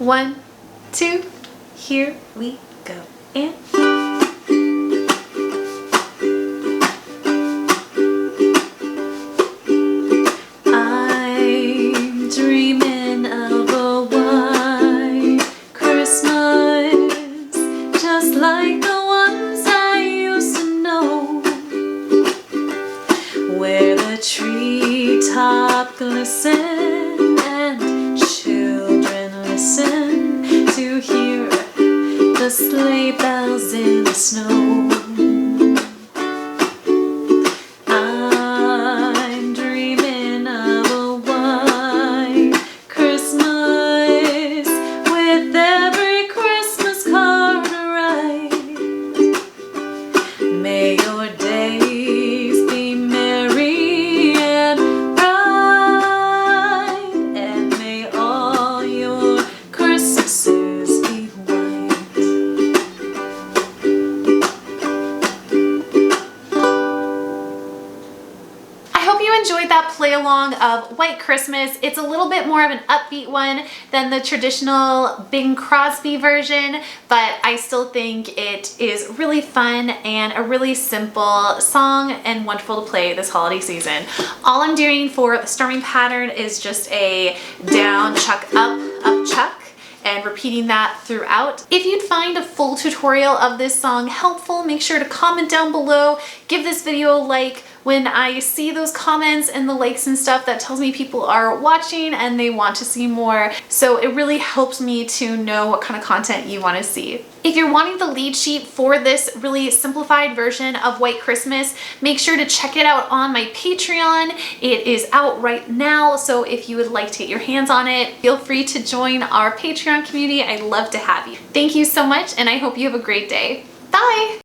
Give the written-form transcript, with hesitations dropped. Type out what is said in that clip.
1, 2, here we go. And I'm dreaming of a white Christmas, just like the ones I used to know, where the treetop glisten and children listen to hear the sleigh bells in the snow. I'm dreaming of a white Christmas with every Christmas card to write. May your days be merry and bright, and may all your Christmases be white. I hope you enjoyed that play along of White Christmas. It's a little bit more of an upbeat one than the traditional Bing Crosby version, but I still think it is really fun and a really simple song and wonderful to play this holiday season. All I'm doing for the strumming pattern is just a down, chuck, up, chuck, and repeating that throughout. If you'd find a full tutorial of this song helpful, make sure to comment down below, give this video a like. When I see those comments and the likes and stuff, that tells me people are watching and they want to see more. So it really helps me to know what kind of content you want to see. If you're wanting the lead sheet for this really simplified version of White Christmas, make sure to check it out on my Patreon. It is out right now, so if you would like to get your hands on it, feel free to join our Patreon community. I'd love to have you. Thank you so much, and I hope you have a great day. Bye!